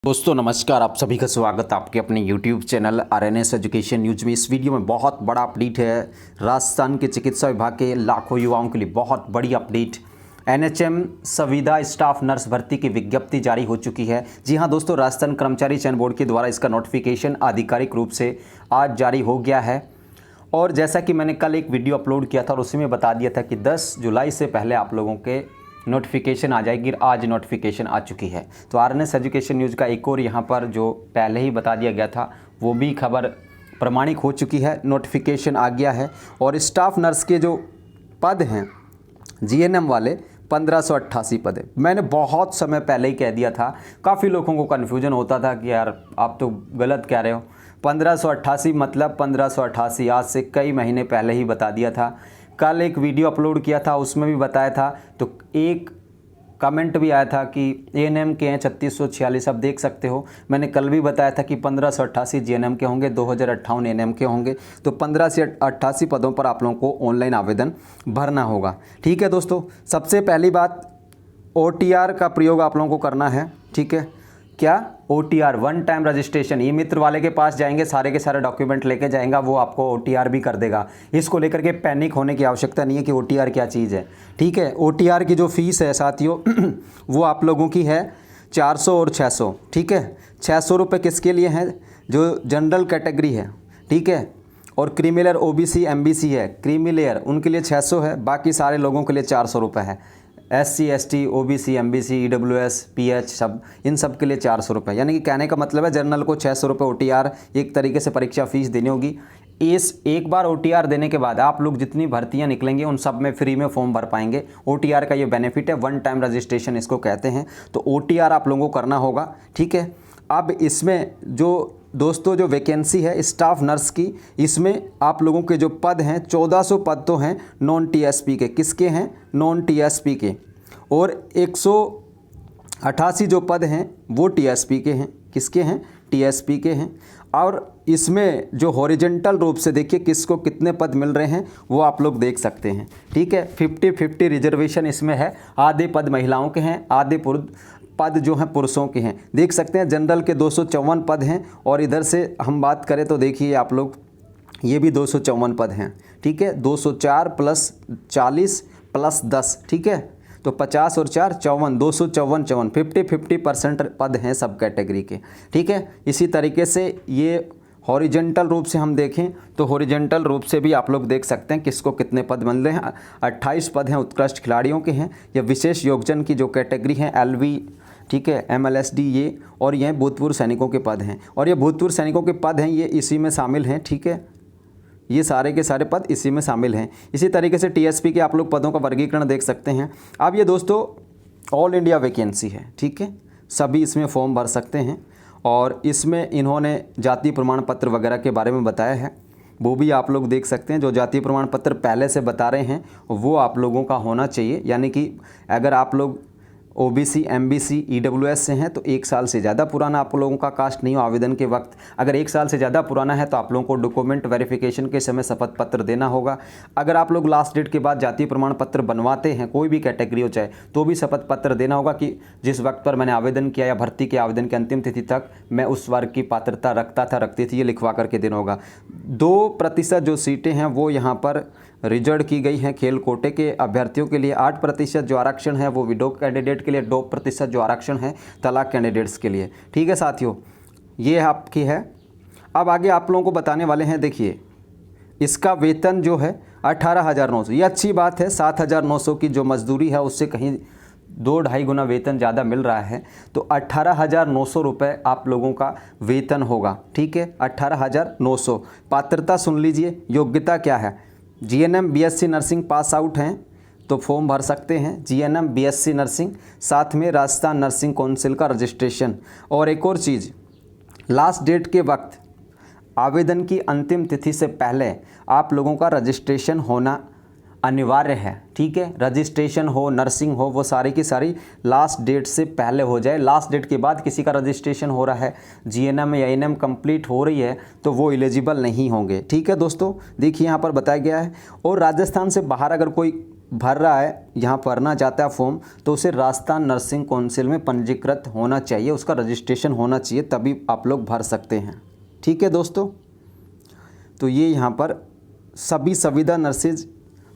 दोस्तों नमस्कार, आप सभी का स्वागत आपके अपने YouTube channel RNS education news में। इस वीडियो में बहुत बड़ा अपडेट है। राजस्थान के चिकित्सा विभाग के लाखों युवाओं के लिए बहुत बड़ी अपडेट। NHM संविदा स्टाफ नर्स भर्ती की विज्ञप्ति जारी हो चुकी है। जी हां दोस्तों, राजस्थान कर्मचारी चयन बोर्ड के द्वारा इसका नोटिफिकेशन आधिकारिक रूप से आज जारी हो गया है। और जैसा कि मैंने कल एक वीडियो अपलोड किया था और उसी में बता दिया था कि 10 जुलाई से पहले आप लोगों के नोटिफिकेशन आ जाएगी। आज नोटिफिकेशन आ चुकी है। तो RNS एजुकेशन न्यूज़ का एक और यहाँ पर जो पहले ही बता दिया गया था वो भी खबर प्रमाणिक हो चुकी है। नोटिफिकेशन आ गया है और स्टाफ नर्स के जो पद हैं GNM वाले 1588 पद है। मैंने बहुत समय पहले ही कह दिया था, काफ़ी लोगों को कन्फ्यूजन होता था कि यार आप तो गलत कह रहे हो। 1588 मतलब 1588, आज से कई महीने पहले ही बता दिया था। कल एक वीडियो अपलोड किया था उसमें भी बताया था। तो एक कमेंट भी आया था कि ANM के हैं 3646, आप देख सकते हो। मैंने कल भी बताया था कि 1588 GNM के होंगे, 2058 ANM के होंगे। तो 15 से 88 पदों पर आप लोगों को ऑनलाइन आवेदन भरना होगा। ठीक है दोस्तों, सबसे पहली बात OTR का प्रयोग आप लोगों को करना है। ठीक है, क्या OTR वन टाइम रजिस्ट्रेशन। ई मित्र वाले के पास जाएंगे, सारे के सारे डॉक्यूमेंट लेके जाएंगे, वो आपको OTR भी कर देगा। इसको लेकर के पैनिक होने की आवश्यकता नहीं है कि OTR क्या चीज़ है। ठीक है, OTR की जो फीस है साथियों वो आप लोगों की है 400 और 600। ठीक है, 600 रुपये किसके लिए हैं? जो जनरल कैटेगरी है। ठीक है, और क्रीमी OBC MBC है, क्रीमी लेयर उनके लिए 600 है, बाकी सारे लोगों के लिए 400 रुपये है। SC ST OBC MBC EWS PH सब, इन सब के लिए 400 रुपये। यानी कि कहने का मतलब है जनरल को 600 रुपये OTR एक तरीके से परीक्षा फीस देनी होगी। इस एक बार OTR देने के बाद आप लोग जितनी भर्तियां निकलेंगी उन सब में फ्री में फॉर्म भर पाएंगे। OTR का ये बेनिफिट है, वन टाइम रजिस्ट्रेशन इसको कहते हैं। तो OTR आप लोगों को करना होगा। ठीक है, अब इसमें जो दोस्तों जो वैकेंसी है स्टाफ नर्स की, इसमें आप लोगों के जो पद हैं 1400 पद तो हैं नॉन TSP के। किसके हैं? नॉन TSP के। और 188 जो पद हैं वो TSP के हैं। किसके हैं? TSP के हैं। और इसमें जो हॉरिजेंटल रूप से देखिए किसको कितने पद मिल रहे हैं वो आप लोग देख सकते हैं। ठीक है, 50-50 रिजर्वेशन इसमें है। आधे पद महिलाओं के हैं, आधे पद जो हैं पुरुषों के हैं। देख सकते हैं जनरल के 254 पद हैं और इधर से हम बात करें तो देखिए आप लोग ये भी 254 पद हैं। ठीक है, 204 + 40 + 10। ठीक है, तो 50 और 4 54, 254 50-50% पद हैं सब कैटेगरी के। ठीक है, इसी तरीके से ये हॉरिजेंटल रूप से हम देखें तो हॉरिजेंटल रूप से भी आप लोग देख सकते हैं किसको कितने पद मिल रहे हैं। 28 पद हैं उत्कृष्ट खिलाड़ियों के हैं। ये विशेष योगदान की जो कैटेगरी है LV, ठीक है, MLSD ये, और ये भूतपूर्व सैनिकों के पद हैं। और ये भूतपूर्व सैनिकों के पद हैं, ये इसी में शामिल हैं। ठीक है, ये सारे के सारे पद इसी में शामिल हैं। इसी तरीके से TSP के आप लोग पदों का वर्गीकरण देख सकते हैं। अब ये दोस्तों ऑल इंडिया वैकेंसी है। ठीक है, सभी इसमें फॉर्म भर सकते हैं और इसमें इन्होंने जाति प्रमाण पत्र वगैरह के बारे में बताया है, वो भी आप लोग देख सकते हैं। जो जाति प्रमाण पत्र पहले से बता रहे हैं वो आप लोगों का होना चाहिए। यानी कि अगर आप लोग OBC MBC EWS से हैं तो 1 साल से ज़्यादा पुराना आप लोगों का कास्ट नहीं हो आवेदन के वक्त। अगर 1 साल से ज़्यादा पुराना है तो आप लोगों को डॉक्यूमेंट वेरिफिकेशन के समय शपथ पत्र देना होगा। अगर आप लोग लास्ट डेट के बाद जातीय प्रमाण पत्र बनवाते हैं, कोई भी कैटेगरी हो चाहे, तो भी शपथ पत्र देना होगा कि जिस वक्त पर मैंने आवेदन किया या भर्ती के आवेदन की अंतिम तिथि तक मैं उस वर्ग की पात्रता रखती थी, ये लिखवा करके देना होगा। 2% जो सीटें हैं वो यहाँ पर रिजर्व की गई हैं खेल कोटे के अभ्यर्थियों के लिए। 8% जो आरक्षण है वो विडो कैंडिडेट के लिए, 2% जो आरक्षण है तलाक कैंडिडेट्स के लिए। ठीक है साथियों, ये आपकी है। अब आगे आप लोगों को बताने वाले हैं, देखिए इसका वेतन जो है 18,900, ये अच्छी बात है। 7,900 की जो मजदूरी है उससे कहीं 2-2.5 गुना वेतन ज़्यादा मिल रहा है। तो 18,900 रुपये आप लोगों का वेतन होगा। ठीक है, 18,900। पात्रता सुन लीजिए, योग्यता क्या है? GNM BSc nursing pass out हैं तो फॉर्म भर सकते हैं। GNM BSc नर्सिंग, साथ में राजस्थान नर्सिंग काउंसिल का रजिस्ट्रेशन। और एक और चीज़, लास्ट डेट के वक्त आवेदन की अंतिम तिथि से पहले आप लोगों का रजिस्ट्रेशन होना अनिवार्य है। ठीक है, रजिस्ट्रेशन हो, नर्सिंग हो, वो सारी की सारी लास्ट डेट से पहले हो जाए। लास्ट डेट के बाद किसी का रजिस्ट्रेशन हो रहा है, GNM या ANM कंप्लीट हो रही है, तो वो एलिजिबल नहीं होंगे। ठीक है दोस्तों, देखिए यहाँ पर बताया गया है। और राजस्थान से बाहर अगर कोई भर रहा है, यहाँ भरना चाहता है फॉर्म, तो उसे राजस्थान नर्सिंग काउंसिल में पंजीकृत होना चाहिए, उसका रजिस्ट्रेशन होना चाहिए, तभी आप लोग भर सकते हैं। ठीक है दोस्तों, तो ये यहाँ पर सभी संविदा नर्सेज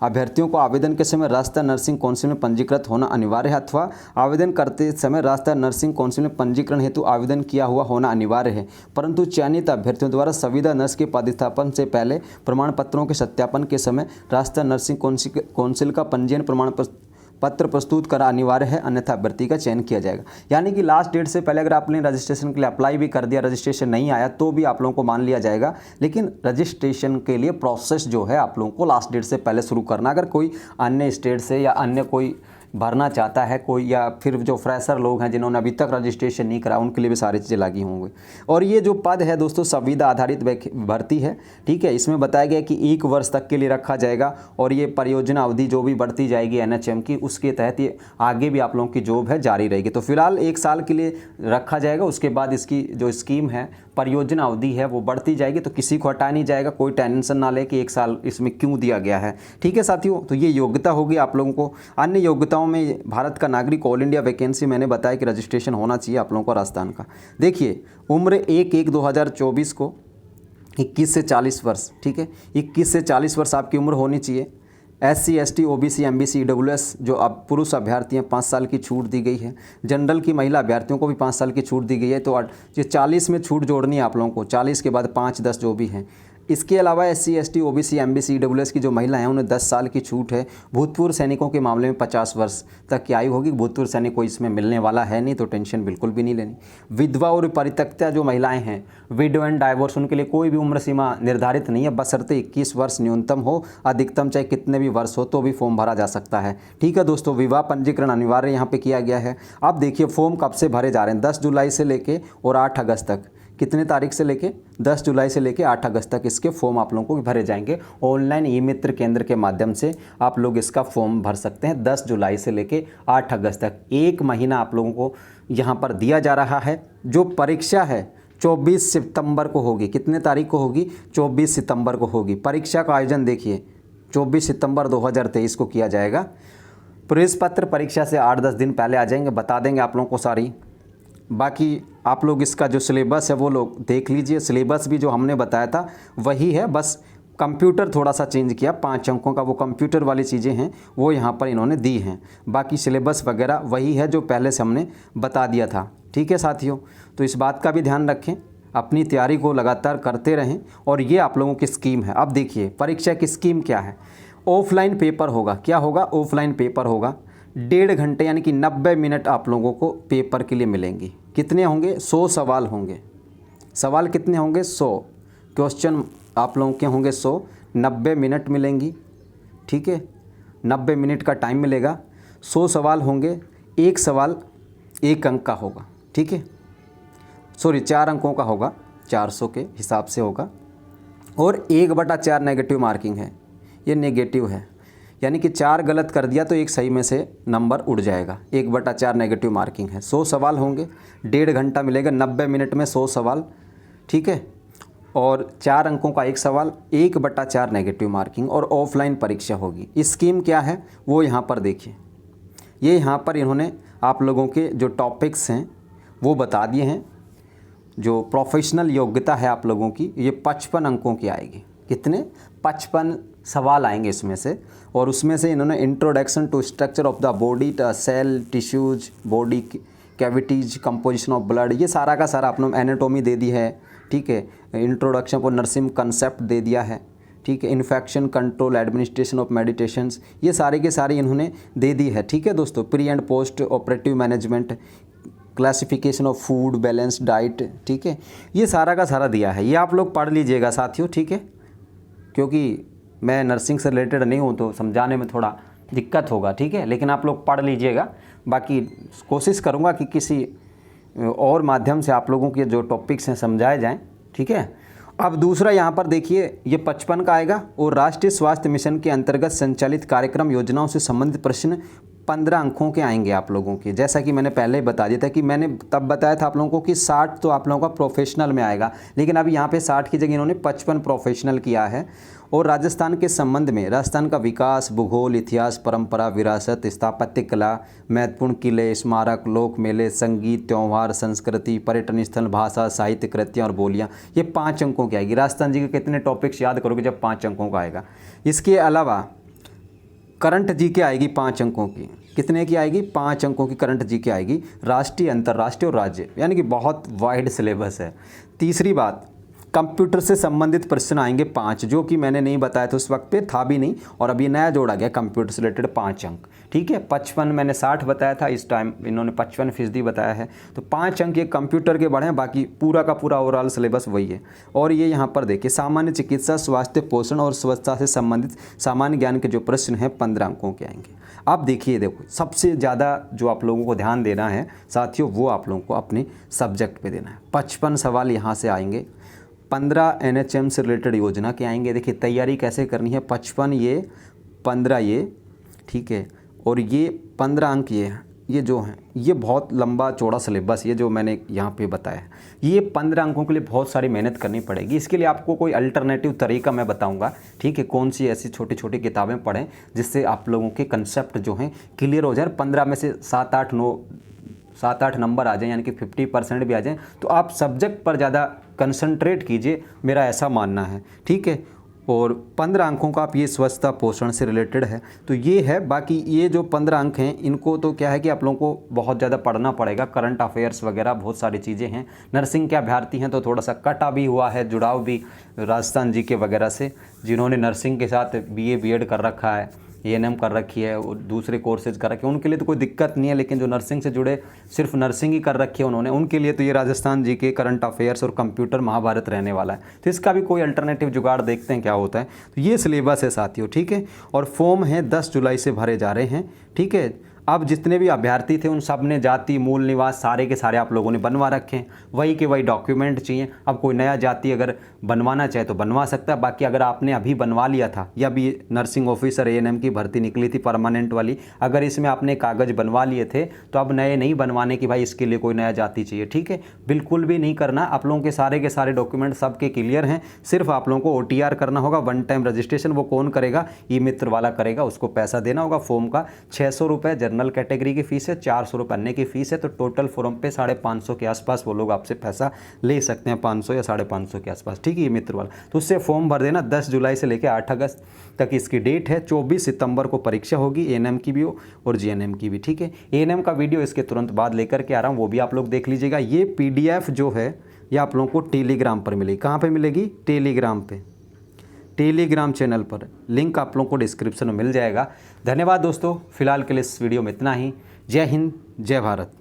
अभ्यर्थियों को आवेदन के समय राजस्थान नर्सिंग काउंसिल में पंजीकृत होना अनिवार्य है, अथवा आवेदन करते समय राजस्थान नर्सिंग काउंसिल में पंजीकरण हेतु आवेदन किया हुआ होना अनिवार्य है, परंतु चयनित अभ्यर्थियों द्वारा संविदा नर्स के पदस्थापन से पहले प्रमाण पत्रों के सत्यापन के समय राजस्थान नर्सिंग काउंसिल का पंजीयन प्रमाण पत्र प्रस्तुत करा अनिवार्य है, अन्यथा अभ्यर्थी का चयन किया जाएगा। यानी कि लास्ट डेट से पहले अगर आपने रजिस्ट्रेशन के लिए अप्लाई भी कर दिया, रजिस्ट्रेशन नहीं आया तो भी आप लोगों को मान लिया जाएगा, लेकिन रजिस्ट्रेशन के लिए प्रोसेस जो है आप लोगों को लास्ट डेट से पहले शुरू करना। अगर कोई अन्य स्टेट से या अन्य कोई भरना चाहता है कोई, या फिर जो फ्रेशर लोग हैं जिन्होंने अभी तक रजिस्ट्रेशन नहीं करा, उनके लिए भी सारी चीज़ें लागू होंगी। और ये जो पद है दोस्तों संविदा आधारित भर्ती है। ठीक है, इसमें बताया गया कि 1 वर्ष तक के लिए रखा जाएगा, और ये परियोजना अवधि जो भी बढ़ती जाएगी NHM की, उसके तहत ये आगे भी आप लोगों की जॉब है जारी रहेगी। तो फिलहाल 1 साल के लिए रखा जाएगा, उसके बाद इसकी जो स्कीम है, परियोजना अवधि है, वो बढ़ती जाएगी, तो किसी को हटाया नहीं जाएगा। कोई टेंशन ना ले कि 1 साल इसमें क्यों दिया गया है। ठीक है साथियों, तो ये योग्यता होगी आप लोगों को। अन्य योग्यताओं में भारत का नागरिक ऑल इंडिया वैकेंसी मैंने बताया कि रजिस्ट्रेशन होना चाहिए आप लोगों को राजस्थान का। देखिए, उम्र 1/1/2024 को 21 से 40 वर्ष। ठीक है, 21 से 40 वर्ष आपकी उम्र होनी चाहिए। SC ST OBC MBC EWS जो अब पुरुष अभ्यर्थी हैं 5 साल की छूट दी गई है। जनरल की महिला अभ्यर्थियों को भी 5 साल की छूट दी गई है। तो ये 40 में छूट जोड़नी है आप लोगों को, 40 के बाद 5, 10 जो भी हैं। इसके अलावा SC ST OBC MBC EWS की जो महिला हैं उन्हें 10 साल की छूट है। भूतपूर्व सैनिकों के मामले में 50 वर्ष तक की आयु होगी। भूतपूर्व सैनिक को इसमें मिलने वाला है नहीं, तो टेंशन बिल्कुल भी नहीं लेनी। विधवा और परित्यक्ता जो महिलाएं हैं, विडो एंड डाइवोर्स, उनके लिए कोई भी उम्र सीमा निर्धारित नहीं है, बशर्ते 21 वर्ष न्यूनतम हो, अधिकतम चाहे कितने भी वर्ष हो तो भी फॉर्म भरा जा सकता है। ठीक है दोस्तों, विवाह पंजीकरण अनिवार्य यहाँ पे किया गया है। अब देखिए फॉर्म कब से भरे जा रहे हैं, 10 जुलाई से लेके और 8 अगस्त तक। कितने तारीख से लेके? 10 जुलाई से लेके 8 अगस्त तक इसके फॉर्म आप लोगों को भरे जाएंगे। ऑनलाइन ई-मित्र केंद्र के माध्यम से आप लोग इसका फॉर्म भर सकते हैं 10 जुलाई से लेके 8 अगस्त तक। 1 महीना आप लोगों को यहाँ पर दिया जा रहा है। जो परीक्षा है 24 सितंबर को होगी। कितने तारीख को होगी? 24 सितंबर को होगी। परीक्षा का आयोजन देखिए 24 सितंबर 2023 को किया जाएगा। प्रवेश पत्र परीक्षा से 8-10 दिन पहले आ जाएंगे, बता देंगे आप लोगों को सारी। बाकी आप लोग इसका जो सिलेबस है वो लोग देख लीजिए। सिलेबस भी जो हमने बताया था वही है, बस कंप्यूटर थोड़ा सा चेंज किया। 5 अंकों का वो कंप्यूटर वाली चीज़ें हैं वो यहाँ पर इन्होंने दी हैं। बाकी सिलेबस वगैरह वही है जो पहले से हमने बता दिया था। ठीक है साथियों, तो इस बात का भी ध्यान रखें, अपनी तैयारी को लगातार करते रहें। और ये आप लोगों की स्कीम है। अब देखिए परीक्षा की स्कीम क्या है। ऑफलाइन पेपर होगा। क्या होगा? ऑफलाइन पेपर होगा। 1.5 घंटे यानी कि 90 मिनट आप लोगों को पेपर के लिए मिलेंगी। कितने होंगे? 100 सवाल होंगे। सवाल कितने होंगे? 100 क्वेश्चन आप लोगों के होंगे 100। 90 मिनट मिलेंगी। ठीक है, 90 मिनट का टाइम मिलेगा। 100 सवाल होंगे। एक सवाल 1 अंक का होगा। ठीक है, सॉरी 4 अंकों का होगा, 400 के हिसाब से होगा। और 1/4 नेगेटिव मार्किंग है। ये नेगेटिव है, यानी कि 4 गलत कर दिया तो 1 सही में से नंबर उड़ जाएगा। 1/4 नेगेटिव मार्किंग है। 100 सवाल होंगे, 1.5 घंटा मिलेगा, 90 मिनट में 100 सवाल। ठीक है, और 4 अंकों का 1 सवाल, 1/4 नेगेटिव मार्किंग, और ऑफलाइन परीक्षा होगी। स्कीम क्या है वो यहाँ पर देखिए। ये यहाँ पर इन्होंने आप लोगों के जो टॉपिक्स हैं वो बता दिए हैं। जो प्रोफेशनल योग्यता है आप लोगों की, ये 55 अंकों की आएगी। कितने? 55 सवाल आएंगे इसमें से। और उसमें से इन्होंने introduction to structure of the body, cell, tissues, body cavities, composition of blood, ये सारा का सारा अपने एनाटॉमी दे दी है। ठीक है, इंट्रोडक्शन फॉर नर्सिंग कंसेप्ट दे दिया है। ठीक है, infection control, administration of meditations, ये सारे के सारे इन्होंने दे दी है। ठीक है दोस्तों, pre and post operative management, classification of food, balance diet. ठीक है, ये सारा का सारा दिया है। ये आप लोग पढ़ लीजिएगा साथियों। ठीक है, क्योंकि मैं नर्सिंग से रिलेटेड नहीं हूँ तो समझाने में थोड़ा दिक्कत होगा। ठीक है, लेकिन आप लोग पढ़ लीजिएगा। बाकी कोशिश करूँगा कि किसी और माध्यम से आप लोगों के जो टॉपिक्स हैं समझाए जाएं। ठीक है, अब दूसरा यहाँ पर देखिए, ये 55 का आएगा। और राष्ट्रीय स्वास्थ्य मिशन के अंतर्गत संचालित कार्यक्रम योजनाओं से संबंधित प्रश्न 15 अंकों के आएंगे आप लोगों के। जैसा कि मैंने पहले ही बता दिया था कि मैंने तब बताया था आप लोगों को कि 60 तो आप लोगों का प्रोफेशनल में आएगा, लेकिन अब यहाँ पे 60 की जगह इन्होंने 55 प्रोफेशनल किया है। और राजस्थान के संबंध में राजस्थान का विकास, भूगोल, इतिहास, परंपरा, विरासत, स्थापत्य कला, महत्वपूर्ण किले, स्मारक, लोक मेले, संगीत, त्यौहार, संस्कृति, पर्यटन स्थल, भाषा, साहित्य कृतियाँ और बोलियाँ, ये 5 अंकों की आएगी। राजस्थान जी के कितने टॉपिक्स याद करोगे जब 5 अंकों का आएगा। इसके अलावा करंट जीके आएगी 5 अंकों की। कितने की आएगी? 5 अंकों की करंट जीके आएगी। राष्ट्रीय, अंतर्राष्ट्रीय और राज्य, यानी कि बहुत वाइड सिलेबस है। तीसरी बात, कंप्यूटर से संबंधित प्रश्न आएंगे 5, जो कि मैंने नहीं बताया था उस वक्त पे, था भी नहीं, और अभी नया जोड़ा गया कंप्यूटर से रिलेटेड 5 अंक। ठीक है, 55 मैंने 60 बताया था, इस टाइम इन्होंने 55% बताया है, तो 5 अंक ये कंप्यूटर के बढ़े हैं, बाकी पूरा का पूरा ओवरऑल सिलेबस वही है। और ये यहाँ पर देखिए, सामान्य चिकित्सा, स्वास्थ्य, पोषण और स्वच्छता से संबंधित सामान्य ज्ञान के जो प्रश्न हैं 15 अंकों के आएंगे। अब देखिए, देखो सबसे ज़्यादा जो आप लोगों को ध्यान देना है साथियों, वो आप लोगों को अपने सब्जेक्ट पे देना है। 55 सवाल यहाँ से आएंगे, 15 NHM से रिलेटेड योजना के आएंगे। देखिए तैयारी कैसे करनी है, 55 ये, 15 ये, ठीक है, और ये 15 अंक ये जो हैं, ये बहुत लंबा चौड़ा सिलेबस, ये जो मैंने यहाँ पे बताया है, ये 15 अंकों के लिए बहुत सारी मेहनत करनी पड़ेगी। इसके लिए आपको कोई अल्टरनेटिव तरीका मैं बताऊंगा, ठीक है, कौन सी ऐसी छोटी छोटी किताबें पढ़ें जिससे आप लोगों के कंसेप्ट जो हैं क्लियर हो जाए। 15 में से 7-8 नंबर आ जाएं, यानी कि 50% भी आ जाएं, तो आप सब्जेक्ट पर ज़्यादा कंसंट्रेट कीजिए, मेरा ऐसा मानना है। ठीक है, और 15 अंकों का आप ये स्वच्छता पोषण से रिलेटेड है, तो ये है। बाकी ये जो 15 अंक हैं, इनको तो क्या है कि आप लोगों को बहुत ज़्यादा पढ़ना पड़ेगा, करंट अफेयर्स वगैरह बहुत सारी चीज़ें हैं। नर्सिंग के अभ्यर्थी हैं तो थोड़ा सा कटा भी हुआ है, जुड़ाव भी राजस्थान जी के वगैरह से, जिन्होंने नर्सिंग के साथ BA BEd कर रखा है, ANM कर रखी है और दूसरे कोर्सेज कर रखे हैं, उनके लिए तो कोई दिक्कत नहीं है। लेकिन जो नर्सिंग से जुड़े सिर्फ नर्सिंग ही कर रखी है उन्होंने, उनके लिए तो ये राजस्थान जी के करंट अफेयर्स और कंप्यूटर महाभारत रहने वाला है। तो इसका भी कोई अल्टरनेटिव जुगाड़ देखते हैं क्या होता है। तो ये सिलेबस है साथियों, ठीक है। और फॉर्म है 10 जुलाई से भरे जा रहे हैं, ठीक है। अब जितने भी अभ्यर्थी थे उन सब ने जाति, मूल निवास सारे के सारे आप लोगों ने बनवा रखे हैं, वही के वही डॉक्यूमेंट चाहिए। अब कोई नया जाति अगर बनवाना चाहे तो बनवा सकता है, बाकी अगर आपने अभी बनवा लिया था या भी नर्सिंग ऑफिसर ANM की भर्ती निकली थी परमानेंट वाली, अगर इसमें आपने कागज़ बनवा लिए थे तो अब नए नहीं बनवाने की भाई इसके लिए कोई नया जाति चाहिए, ठीक है, बिल्कुल भी नहीं करना। आप लोगों के सारे डॉक्यूमेंट सबके क्लियर हैं, सिर्फ आप लोगों को OTR करना होगा, 1 टाइम रजिस्ट्रेशन। वो कौन करेगा? ई-मित्र वाला करेगा, उसको पैसा देना होगा। फॉर्म का 600 रुपये जनरल कैटेगरी की फ़ीस है, 400 रुपये अन्य की फ़ीस है, तो टोटल फॉर्म पे 550 के आसपास वो लोग आपसे पैसा ले सकते हैं, 500 या 550 के आसपास, ठीक है, ये मित्र वाला। तो उससे फॉर्म भर देना। 10 जुलाई से लेकर 8 अगस्त तक इसकी डेट है। 24 सितंबर को परीक्षा होगी, ANM की भी हो और GNM की भी, ठीक है। ANM का वीडियो इसके तुरंत बाद लेकर के आ रहा हूँ, वो भी आप लोग देख लीजिएगा। ये PDF जो है ये आप लोगों को टेलीग्राम पर मिलेगी। कहाँ पर मिलेगी? टेलीग्राम पे, टेलीग्राम चैनल पर, लिंक आप लोगों को डिस्क्रिप्शन में मिल जाएगा। धन्यवाद दोस्तों, फिलहाल के लिए इस वीडियो में इतना ही। जय हिंद, जय भारत।